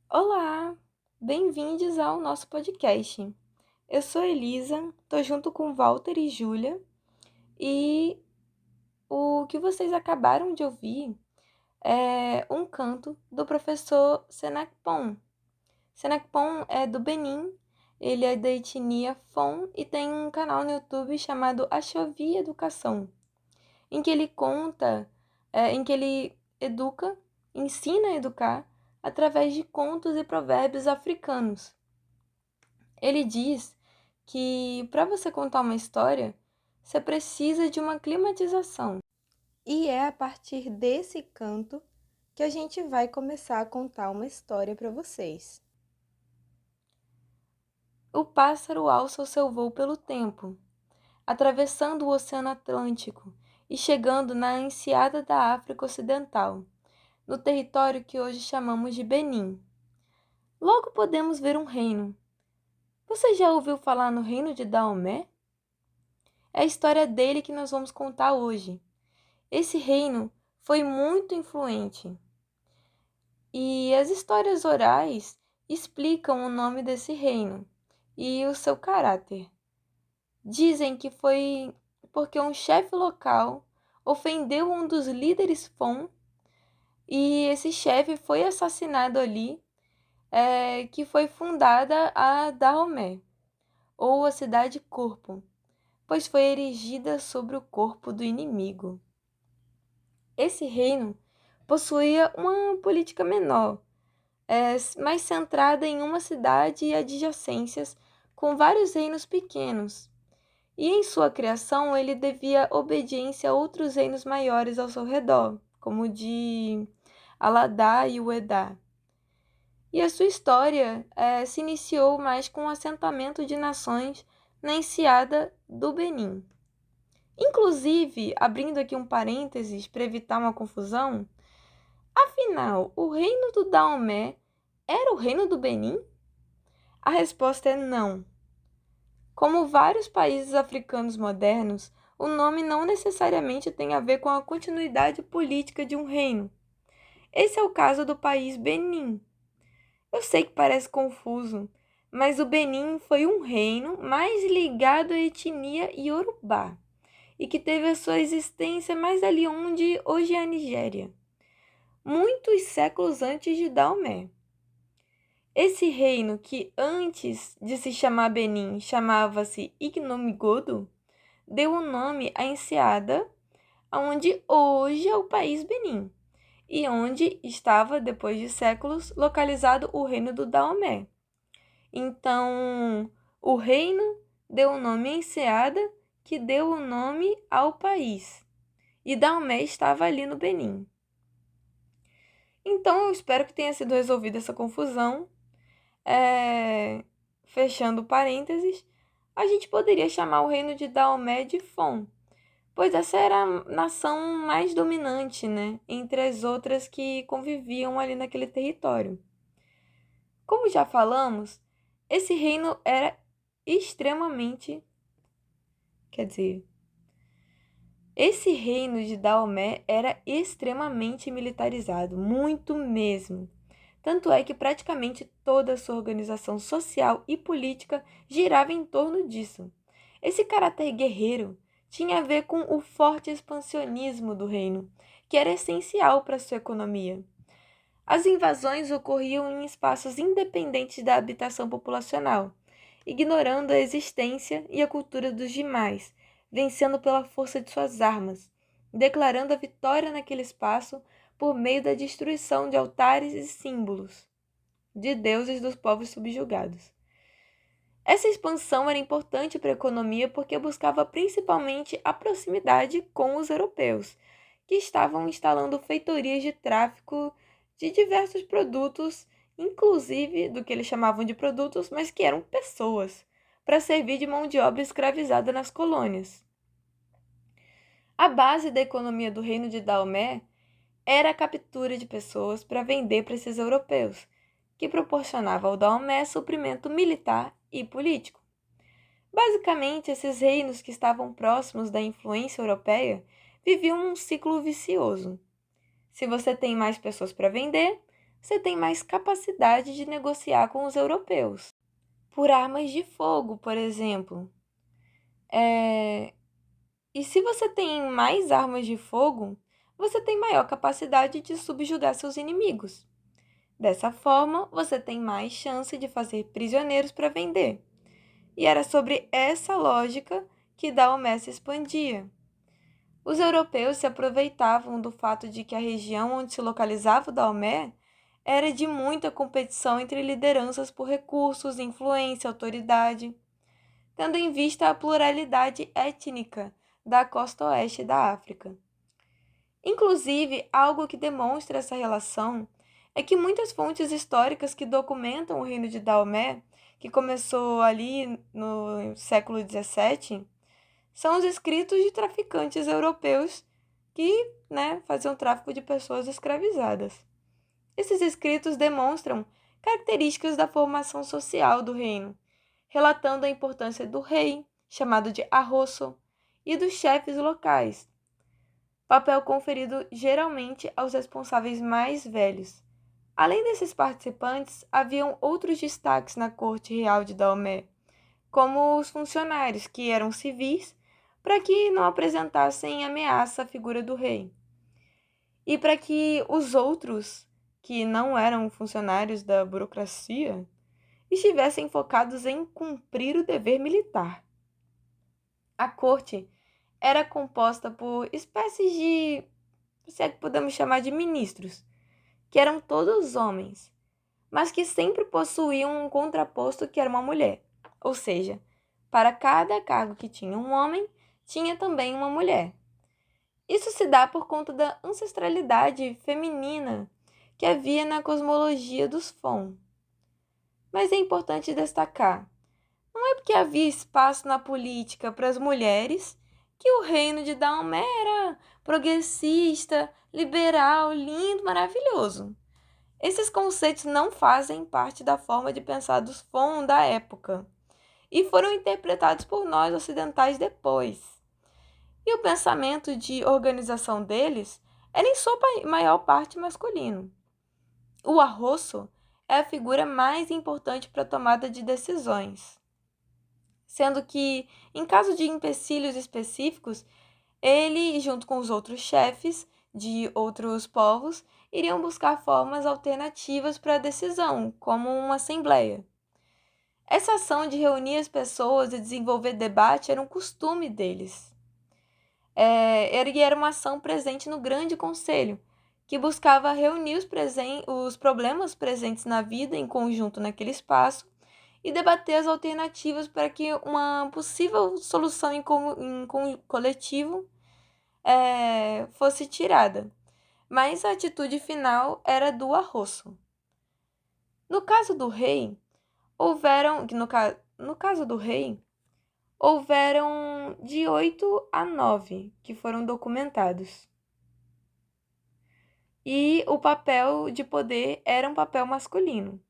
Olá, bem-vindos ao nosso podcast. Eu sou Elisa, tô junto com Walter e Júlia, e o que vocês acabaram de ouvir é um canto do professor Senakpon. Senakpon é do Benin, ele é da etnia Fon e tem um canal no YouTube chamado Achovi Educação, em que ele conta, em que ele educa, ensina a educar através de contos e provérbios africanos. Ele diz que para você contar uma história, você precisa de uma climatização. E é a partir desse canto que a gente vai começar a contar uma história para vocês. O pássaro alça o seu voo pelo tempo, atravessando o Oceano Atlântico e chegando na enseada da África Ocidental, no território que hoje chamamos de Benin. Logo podemos ver um reino. Você já ouviu falar no reino de Daomé? É a história dele que nós vamos contar hoje. Esse reino foi muito influente. E as histórias orais explicam o nome desse reino e o seu caráter. Dizem que foi porque um chefe local ofendeu um dos líderes Fon e esse chefe foi assassinado ali, que foi fundada a Dahomey, ou a cidade corpo, pois foi erigida sobre o corpo do inimigo. Esse reino possuía uma política menor, mais centrada em uma cidade e adjacências, com vários reinos pequenos. E em sua criação ele devia obediência a outros reinos maiores ao seu redor, como o de Aladá e Uedá. E a sua história se iniciou mais com o assentamento de nações na enseada do Benin. Inclusive, abrindo aqui um parênteses para evitar uma confusão, afinal, o reino do Daomé era o reino do Benin? A resposta é não. Como vários países africanos modernos, o nome não necessariamente tem a ver com a continuidade política de um reino. Esse é o caso do país Benin. Eu sei que parece confuso, mas o Benin foi um reino mais ligado à etnia Yorubá e que teve a sua existência mais ali onde hoje é a Nigéria, muitos séculos antes de Daomé. Esse reino, que antes de se chamar Benin chamava-se Ignomigodo, deu o nome à enseada onde hoje é o país Benin, e onde estava, depois de séculos, localizado o reino do Daomé. Então, o reino deu o nome à enseada, que deu o nome ao país. E Daomé estava ali no Benin. Então, eu espero que tenha sido resolvida essa confusão. Fechando parênteses, a gente poderia chamar o reino de Daomé de Fon, pois essa era a nação mais dominante, né, entre as outras que conviviam ali naquele território. Como já falamos, esse reino era extremamente, quer dizer, esse reino de Daomé era extremamente militarizado, muito mesmo. Tanto é que praticamente toda a sua organização social e política girava em torno disso. Esse caráter guerreiro tinha a ver com o forte expansionismo do reino, que era essencial para sua economia. As invasões ocorriam em espaços independentes da habitação populacional, ignorando a existência e a cultura dos demais, vencendo pela força de suas armas, declarando a vitória naquele espaço por meio da destruição de altares e símbolos de deuses dos povos subjugados. Essa expansão era importante para a economia porque buscava principalmente a proximidade com os europeus, que estavam instalando feitorias de tráfico de diversos produtos, inclusive do que eles chamavam de produtos, mas que eram pessoas, para servir de mão de obra escravizada nas colônias. A base da economia do reino de Daomé era a captura de pessoas para vender para esses europeus, que proporcionava ao Daomé suprimento militar e político. Basicamente, esses reinos que estavam próximos da influência europeia viviam um ciclo vicioso. Se você tem mais pessoas para vender, você tem mais capacidade de negociar com os europeus. Por armas de fogo, por exemplo. E se você tem mais armas de fogo, você tem maior capacidade de subjugar seus inimigos. Dessa forma, você tem mais chance de fazer prisioneiros para vender. E era sobre essa lógica que Daomé se expandia. Os europeus se aproveitavam do fato de que a região onde se localizava o Daomé era de muita competição entre lideranças por recursos, influência, autoridade, tendo em vista a pluralidade étnica da costa oeste da África. Inclusive, algo que demonstra essa relação é que muitas fontes históricas que documentam o reino de Daomé, que começou ali no século XVII, são os escritos de traficantes europeus que, faziam tráfico de pessoas escravizadas. Esses escritos demonstram características da formação social do reino, relatando a importância do rei, chamado de arrosso, e dos chefes locais, papel conferido geralmente aos responsáveis mais velhos. Além desses participantes, haviam outros destaques na corte real de Daomé, como os funcionários, que eram civis, para que não apresentassem ameaça à figura do rei. E para que os outros, que não eram funcionários da burocracia, estivessem focados em cumprir o dever militar. A corte era composta por espécies de, se é que podemos chamar de ministros, que eram todos homens, mas que sempre possuíam um contraposto que era uma mulher. Ou seja, para cada cargo que tinha um homem, tinha também uma mulher. Isso se dá por conta da ancestralidade feminina que havia na cosmologia dos Fon. Mas é importante destacar, não é porque havia espaço na política para as mulheres que o reino de Daomé era progressista, liberal, lindo, maravilhoso. Esses conceitos não fazem parte da forma de pensar dos Fon da época e foram interpretados por nós ocidentais depois. E o pensamento de organização deles era em sua maior parte masculino. O arrosso é a figura mais importante para a tomada de decisões, sendo que, em caso de empecilhos específicos, ele, junto com os outros chefes de outros povos, iriam buscar formas alternativas para a decisão, como uma assembleia. Essa ação de reunir as pessoas e desenvolver debate era um costume deles. Era uma ação presente no Grande Conselho, que buscava reunir os problemas presentes na vida em conjunto naquele espaço e debater as alternativas para que uma possível solução em coletivo fosse tirada. Mas a atitude final era do arrosso. No caso do rei, houveram de 8 a 9 que foram documentados. E o papel de poder era um papel masculino.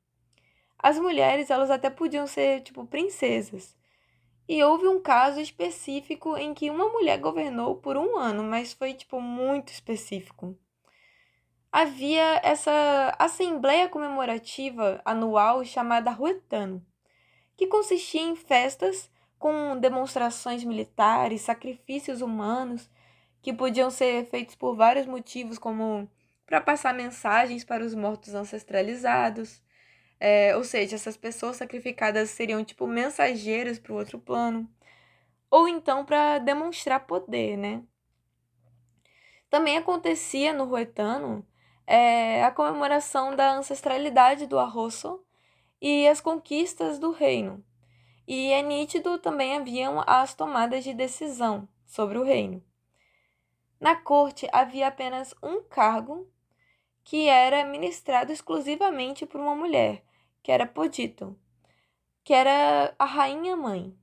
As mulheres, elas até podiam ser, princesas. E houve um caso específico em que uma mulher governou por 1 ano, mas foi, muito específico. Havia essa assembleia comemorativa anual chamada Ruetano, que consistia em festas com demonstrações militares, sacrifícios humanos, que podiam ser feitos por vários motivos, como para passar mensagens para os mortos ancestralizados, ou seja, essas pessoas sacrificadas seriam mensageiras para o outro plano, ou então para demonstrar poder, né? Também acontecia no Ruetano é a comemoração da ancestralidade do Arrosso e as conquistas do reino. E é nítido também haviam as tomadas de decisão sobre o reino. Na corte havia apenas um cargo que era ministrado exclusivamente por uma mulher, que era Podito, que era a rainha-mãe.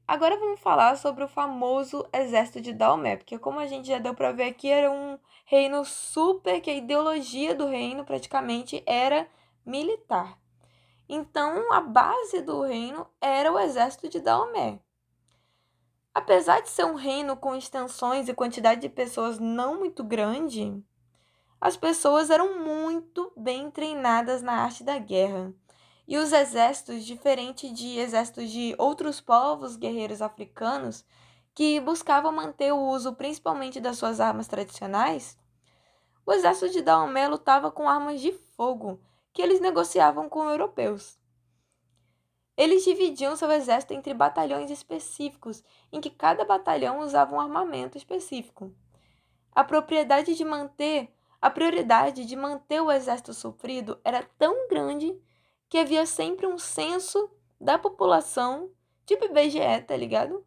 Agora vamos falar sobre o famoso exército de Daomé, porque como a gente já deu para ver aqui, era um reino super, que a ideologia do reino praticamente era militar. Então, a base do reino era o exército de Daomé. Apesar de ser um reino com extensões e quantidade de pessoas não muito grande, as pessoas eram muito bem treinadas na arte da guerra. E os exércitos, diferente de exércitos de outros povos guerreiros africanos, que buscavam manter o uso principalmente das suas armas tradicionais, o exército de Daomé lutava com armas de fogo, que eles negociavam com europeus. Eles dividiam seu exército entre batalhões específicos, em que cada batalhão usava um armamento específico. A prioridade de manter o exército sofrido era tão grande que havia sempre um censo da população, tipo IBGE, tá ligado?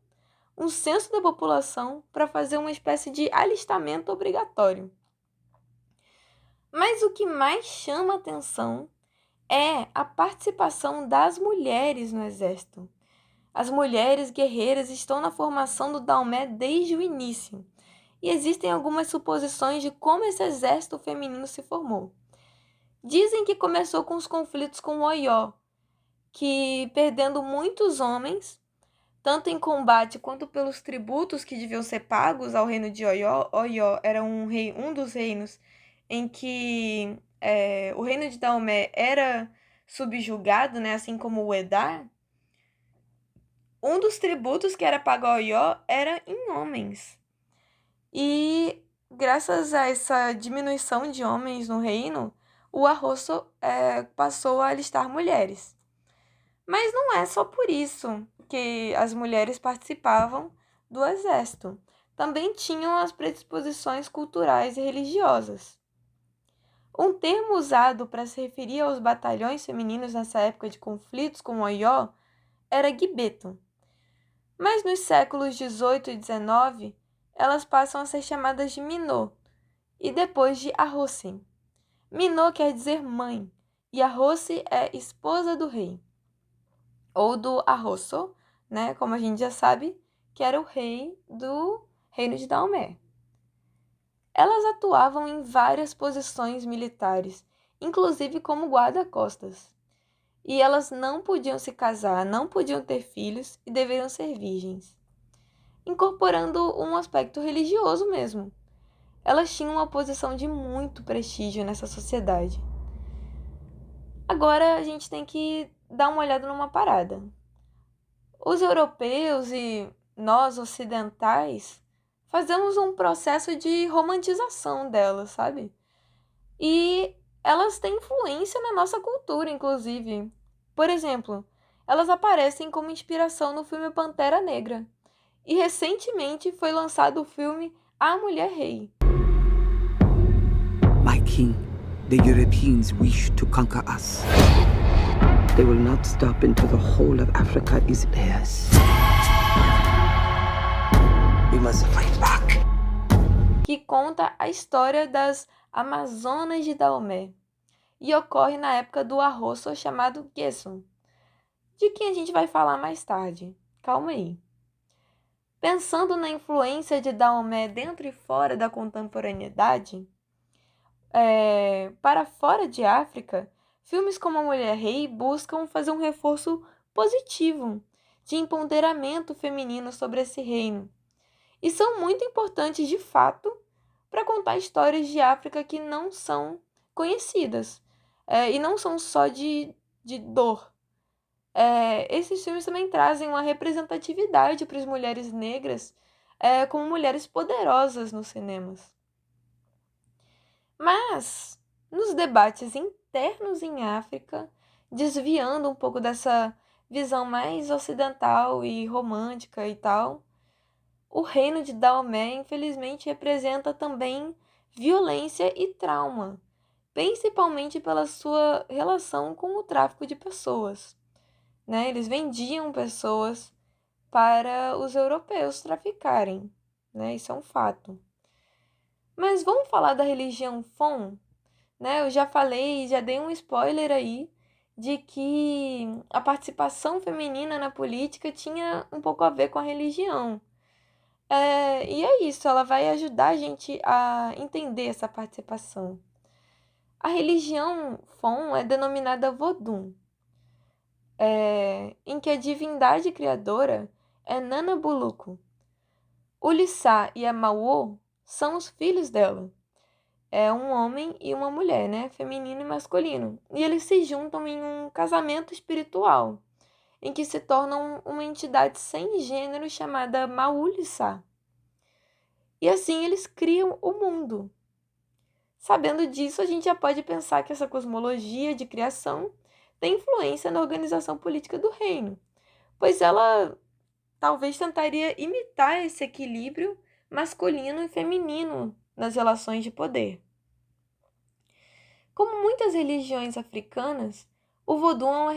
Um censo da população para fazer uma espécie de alistamento obrigatório. Mas o que mais chama atenção é a participação das mulheres no exército. As mulheres guerreiras estão na formação do Daomé desde o início, e existem algumas suposições de como esse exército feminino se formou. Dizem que começou com os conflitos com o Oió, que perdendo muitos homens, tanto em combate quanto pelos tributos que deviam ser pagos ao reino de Oió. Oió era um dos reinos em que o reino de Daomé era subjugado, né, assim como o Edar. Um dos tributos que era pago ao Oió era em homens. E graças a essa diminuição de homens no reino, o Arrosso passou a alistar mulheres. Mas não é só por isso que as mulheres participavam do exército. Também tinham as predisposições culturais e religiosas. Um termo usado para se referir aos batalhões femininos nessa época de conflitos com o Oió era guibeto. Mas nos séculos XVIII e XIX, elas passam a ser chamadas de Minot e depois de Arrossi. Minot quer dizer mãe e Arrossi é esposa do rei, ou do Arrosso, né, como a gente já sabe, que era o rei do reino de Daomé. Elas atuavam em várias posições militares, inclusive como guarda-costas. E elas não podiam se casar, não podiam ter filhos e deveriam ser virgens, incorporando um aspecto religioso mesmo. Elas tinham uma posição de muito prestígio nessa sociedade. Agora a gente tem que dar uma olhada numa parada. Os europeus e nós ocidentais fazemos um processo de romantização delas, sabe? E elas têm influência na nossa cultura, inclusive. Por exemplo, elas aparecem como inspiração no filme Pantera Negra. E recentemente foi lançado o filme A Mulher Rei. My king, the Europeans wish to conquer us. They will not stop until the whole of Africa is theirs. We must fight back. Que conta a história das Amazonas de Daomé e ocorre na época do Arrosso chamado Gesson, de quem a gente vai falar mais tarde. Calma aí. Pensando na influência de Daomé dentro e fora da contemporaneidade, para fora de África, filmes como A Mulher Rei buscam fazer um reforço positivo de empoderamento feminino sobre esse reino. E são muito importantes de fato para contar histórias de África que não são conhecidas. E não são só de dor. Esses filmes também trazem uma representatividade para as mulheres negras como mulheres poderosas nos cinemas. Mas, nos debates internos em África, desviando um pouco dessa visão mais ocidental e romântica e tal, o reino de Daomé, infelizmente, representa também violência e trauma, principalmente pela sua relação com o tráfico de pessoas, né? Eles vendiam pessoas para os europeus traficarem, né? Isso é um fato. Mas vamos falar da religião Fon, né? Eu já falei, já dei um spoiler aí de que a participação feminina na política tinha um pouco a ver com a religião. E é isso, ela vai ajudar a gente a entender essa participação. A religião Fon é denominada Vodun, em que a divindade criadora é Nanabuluku. O Lissá e a Mauô são os filhos dela. É um homem e uma mulher, né? Feminino e masculino. E eles se juntam em um casamento espiritual, em que se tornam uma entidade sem gênero chamada Maulissá. E assim eles criam o mundo. Sabendo disso, a gente já pode pensar que essa cosmologia de criação tem influência na organização política do reino, pois ela talvez tentaria imitar esse equilíbrio masculino e feminino nas relações de poder. Como muitas religiões africanas, o Vodun é uma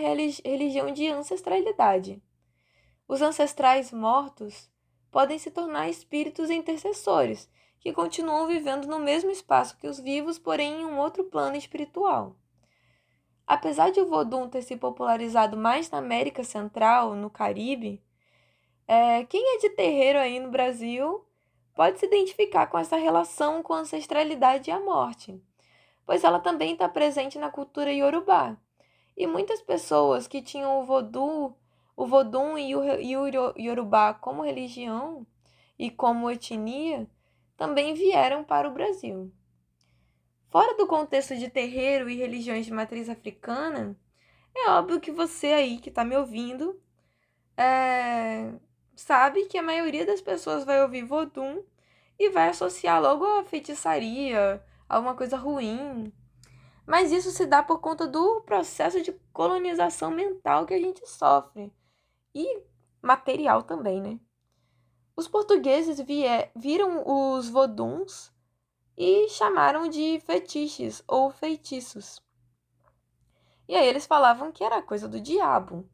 religião de ancestralidade. Os ancestrais mortos podem se tornar espíritos intercessores, que continuam vivendo no mesmo espaço que os vivos, porém em um outro plano espiritual. Apesar de o Vodun ter se popularizado mais na América Central, no Caribe, quem é de terreiro aí no Brasil pode se identificar com essa relação com a ancestralidade e a morte, pois ela também está presente na cultura iorubá. E muitas pessoas que tinham o Vodun e o Iorubá como religião e como etnia também vieram para o Brasil. Fora do contexto de terreiro e religiões de matriz africana, é óbvio que você aí que está me ouvindo sabe que a maioria das pessoas vai ouvir Vodun e vai associar logo a feitiçaria, a uma coisa ruim. Mas isso se dá por conta do processo de colonização mental que a gente sofre. E material também, né? Os portugueses viram os voduns e chamaram de fetiches ou feitiços. E aí eles falavam que era coisa do diabo.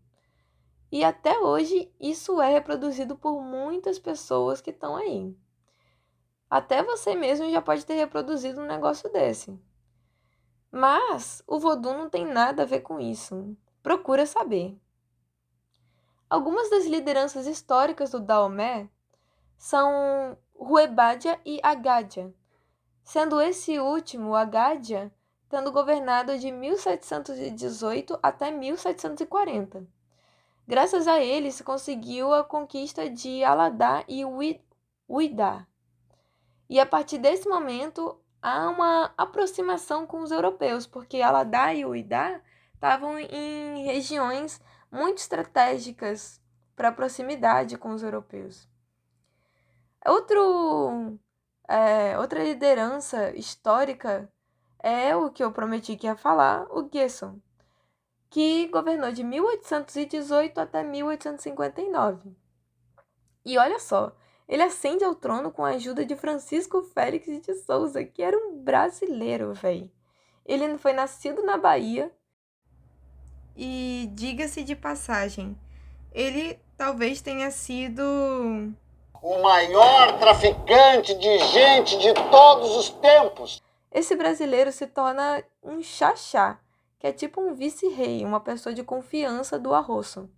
E até hoje isso é reproduzido por muitas pessoas que estão aí. Até você mesmo já pode ter reproduzido um negócio desse. Mas o Vodun não tem nada a ver com isso. Procura saber. Algumas das lideranças históricas do Daomé são Ruebadia e Agadia, sendo esse último, Agadia, tendo governado de 1718 até 1740. Graças a ele se conseguiu a conquista de Aladá e Uidá. E a partir desse momento há uma aproximação com os europeus, porque Aladá e Uidá estavam em regiões muito estratégicas para a proximidade com os europeus. Outra liderança histórica é o que eu prometi que ia falar, o Gerson, que governou de 1818 até 1859. E olha só, ele ascende ao trono com a ajuda de Francisco Félix de Souza, que era um brasileiro, velho. Ele foi nascido na Bahia e, diga-se de passagem, ele talvez tenha sido o maior traficante de gente de todos os tempos. Esse brasileiro se torna um xaxá, que é tipo um vice-rei, uma pessoa de confiança do Arrosso.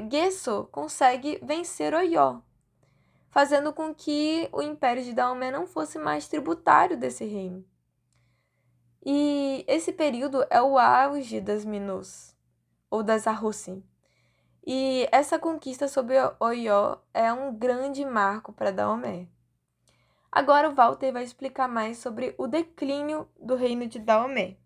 Gesso consegue vencer Oió, fazendo com que o Império de Daomé não fosse mais tributário desse reino. E esse período é o auge das Minus, ou das Arrossi. E essa conquista sobre Oió é um grande marco para Daomé. Agora o Walter vai explicar mais sobre o declínio do reino de Daomé.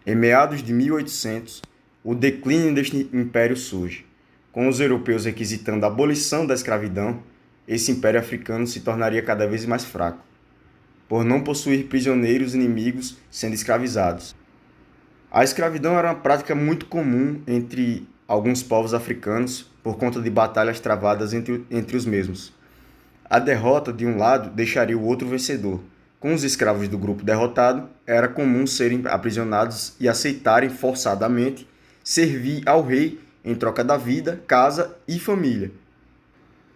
Em meados de 1800, o declínio deste império surge. Com os europeus requisitando a abolição da escravidão, esse império africano se tornaria cada vez mais fraco, por não possuir prisioneiros inimigos sendo escravizados. A escravidão era uma prática muito comum entre alguns povos africanos por conta de batalhas travadas entre os mesmos. A derrota de um lado deixaria o outro vencedor. Com os escravos do grupo derrotado, era comum serem aprisionados e aceitarem forçadamente servir ao rei em troca da vida, casa e família.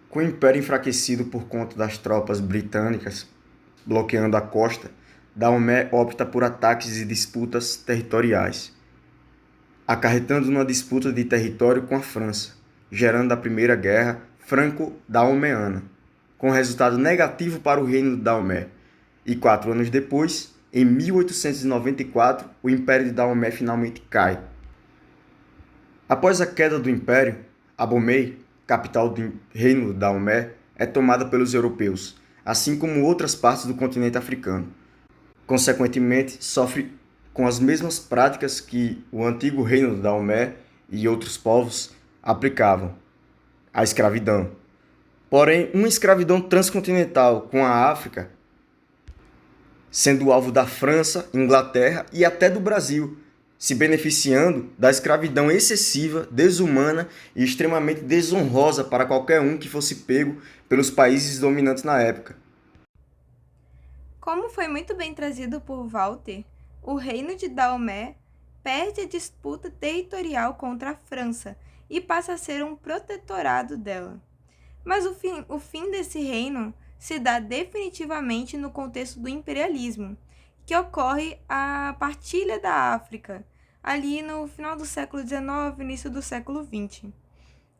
Com o império enfraquecido por conta das tropas britânicas bloqueando a costa, Daomé opta por ataques e disputas territoriais, acarretando numa disputa de território com a França, gerando a Primeira Guerra Franco-Daomeana, com resultado negativo para o reino de Daomé. E 4 anos depois, em 1894, o Império de Daomé finalmente cai. Após a queda do Império, Abomey, capital do reino de Daomé, é tomada pelos europeus, assim como outras partes do continente africano. Consequentemente, sofre com as mesmas práticas que o antigo reino de Daomé e outros povos aplicavam, a escravidão. Porém, uma escravidão transcontinental com a África, sendo alvo da França, Inglaterra e até do Brasil, se beneficiando da escravidão excessiva, desumana e extremamente desonrosa para qualquer um que fosse pego pelos países dominantes na época. Como foi muito bem trazido por Walter, o reino de Daomé perde a disputa territorial contra a França e passa a ser um protetorado dela. Mas o fim desse reino se dá definitivamente no contexto do imperialismo, que ocorre a partilha da África, ali no final do século XIX, início do século XX.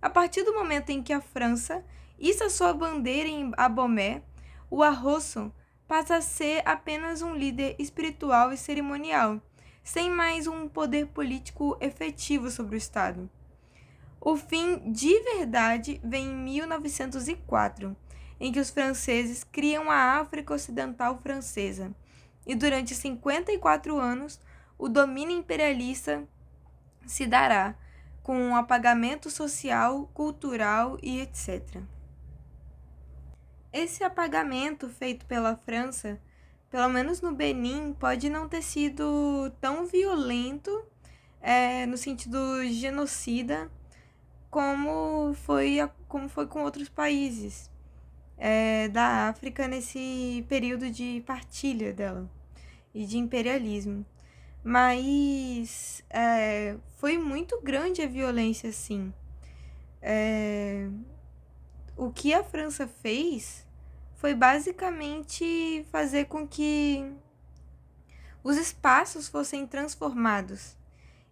A partir do momento em que a França issa sua bandeira em Abomey, o Arrosso passa a ser apenas um líder espiritual e cerimonial, sem mais um poder político efetivo sobre o Estado. O fim de verdade vem em 1904, em que os franceses criam a África Ocidental Francesa, e durante 54 anos o domínio imperialista se dará, com um apagamento social, cultural e etc. Esse apagamento feito pela França, pelo menos no Benin, pode não ter sido tão violento, no sentido genocida, como foi com outros países da África nesse período de partilha dela e de imperialismo. Mas foi muito grande a violência, sim. O que a França fez foi basicamente fazer com que os espaços fossem transformados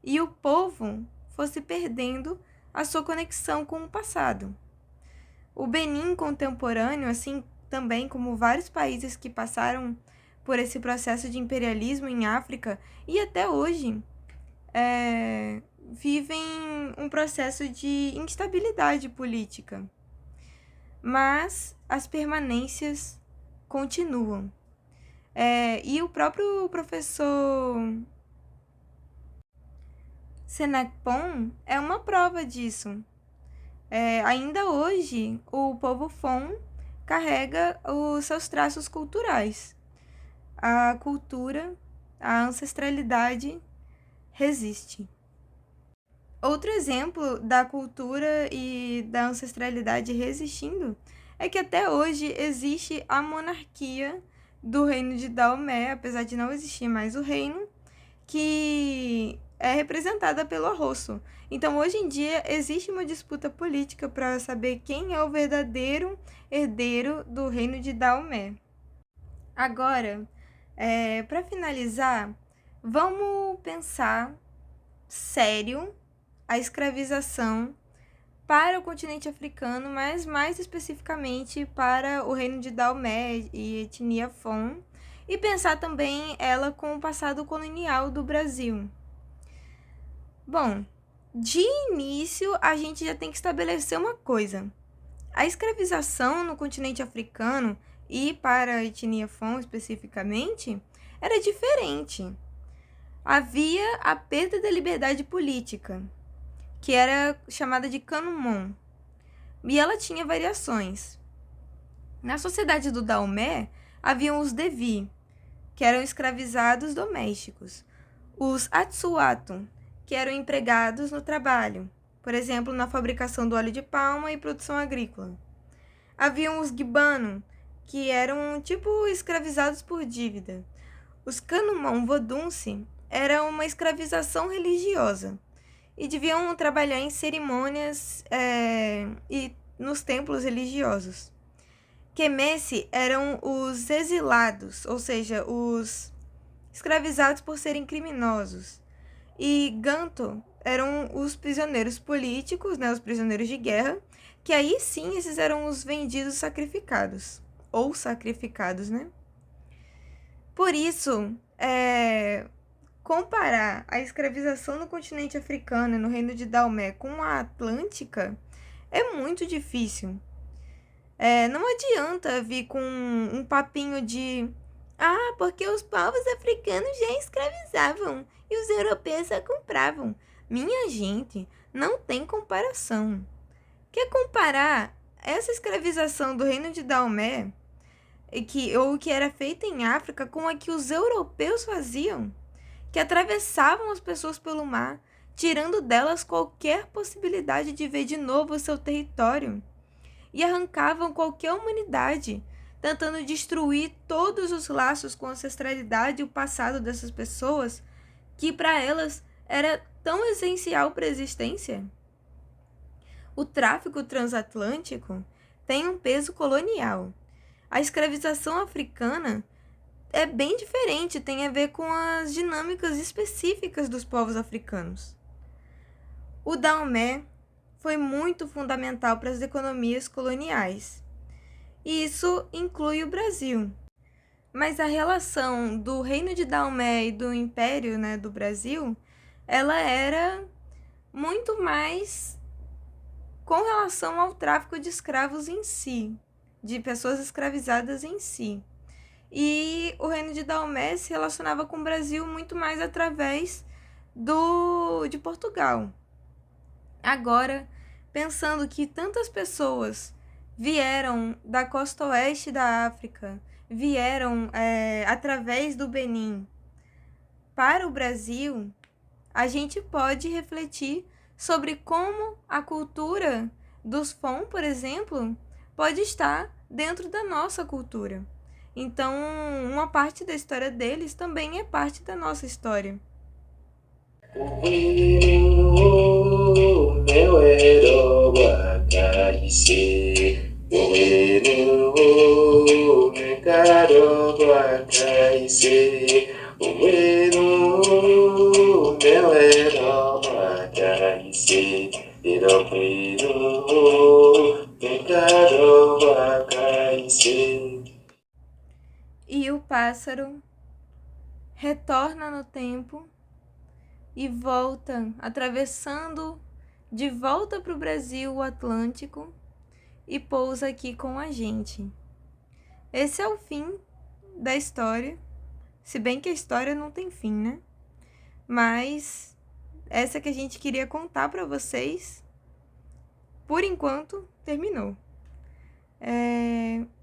e o povo fosse perdendo a sua conexão com o passado. O Benin contemporâneo, assim também como vários países que passaram por esse processo de imperialismo em África e até hoje, vivem um processo de instabilidade política. Mas as permanências continuam. E o próprio professor Senghpoun é uma prova disso. Ainda hoje, o povo Fon carrega os seus traços culturais. A cultura, a ancestralidade resiste. Outro exemplo da cultura e da ancestralidade resistindo é que até hoje existe a monarquia do reino de Daomé, apesar de não existir mais o reino, que é representada pelo Arrosso. Então, hoje em dia, existe uma disputa política para saber quem é o verdadeiro herdeiro do reino de Daomé. Agora, para finalizar, vamos pensar sério a escravização para o continente africano, mas mais especificamente para o reino de Daomé e etnia Fon, e pensar também ela com o passado colonial do Brasil. Bom, de início a gente já tem que estabelecer uma coisa. A escravização no continente africano e para a etnia Fon especificamente era diferente. Havia a perda da liberdade política, que era chamada de Canumon, e ela tinha variações. Na sociedade do Daomé, haviam os Devi, que eram escravizados domésticos, os Atsuatu, que eram empregados no trabalho, por exemplo, na fabricação do óleo de palma e produção agrícola. Haviam os Gibano, que eram tipo escravizados por dívida. Os Kanomon Vodunse era uma escravização religiosa e deviam trabalhar em cerimônias e nos templos religiosos. Kemesse eram os exilados, ou seja, os escravizados por serem criminosos. E Ganto eram os prisioneiros políticos, né, os prisioneiros de guerra, que aí sim esses eram os vendidos sacrificados, ou sacrificados, né? Por isso, comparar a escravização no continente africano e no reino de Daomé com a Atlântica é muito difícil. Não adianta vir com um papinho de porque os povos africanos já escravizavam e os europeus só compravam. Minha gente, não tem comparação. Quer comparar essa escravização do reino de Daomé, ou que era feita em África, com a que os europeus faziam, que atravessavam as pessoas pelo mar, tirando delas qualquer possibilidade de ver de novo o seu território, e arrancavam qualquer humanidade, tentando destruir todos os laços com a ancestralidade e o passado dessas pessoas, que para elas era tão essencial para a existência? O tráfico transatlântico tem um peso colonial. A escravização africana é bem diferente, tem a ver com as dinâmicas específicas dos povos africanos. O Daomé foi muito fundamental para as economias coloniais, e isso inclui o Brasil. Mas a relação do reino de Daomé e do império, né, do Brasil, ela era muito mais com relação ao tráfico de escravos em si, de pessoas escravizadas em si. E o reino de Daomé se relacionava com o Brasil muito mais através de Portugal. Agora, pensando que tantas pessoas vieram da costa oeste da África, vieram através do Benin para o Brasil, a gente pode refletir sobre como a cultura dos Fon, por exemplo, pode estar dentro da nossa cultura. Então, uma parte da história deles também é parte da nossa história. E o pássaro retorna no tempo e volta, atravessando de volta para o Brasil o Atlântico, e pousa aqui com a gente. Esse é o fim da história, se bem que a história não tem fim, né? Mas essa que a gente queria contar para vocês, por enquanto, terminou.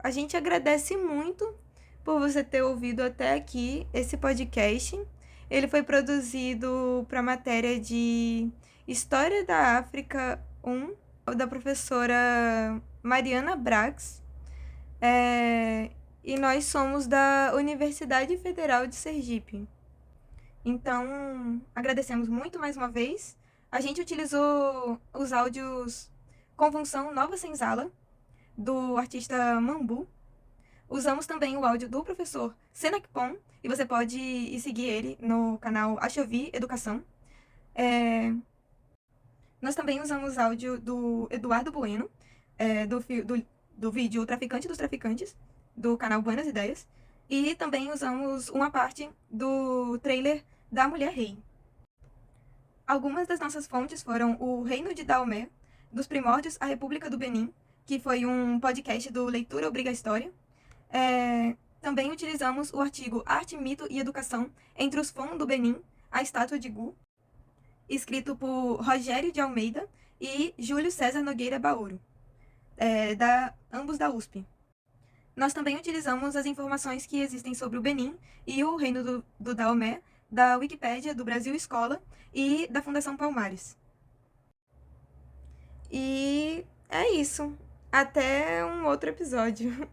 A gente agradece muito por você ter ouvido até aqui esse podcast. Ele foi produzido para a matéria de História da África 1, da professora Mariana Brax. E nós somos da Universidade Federal de Sergipe. Então, agradecemos muito mais uma vez. A gente utilizou os áudios com função Nova Senzala, do artista Mambu. Usamos também o áudio do professor Senakpon, e você pode ir seguir ele no canal Achovi Educação. Nós também usamos áudio do Eduardo Bueno, do vídeo Traficante dos Traficantes, do canal Buenas Ideias. E também usamos uma parte do trailer da Mulher Rei. Algumas das nossas fontes foram o Reino de Daomé, dos Primórdios à República do Benin, que foi um podcast do Leitura Obriga História. Também utilizamos o artigo Arte, Mito e Educação entre os Fon do Benin, a Estátua de Gu, escrito por Rogério de Almeida e Júlio César Nogueira Bauro, ambos da USP. Nós também utilizamos as informações que existem sobre o Benin e o Reino do Daomé, da Wikipédia, do Brasil Escola e da Fundação Palmares. E é isso. Até um outro episódio.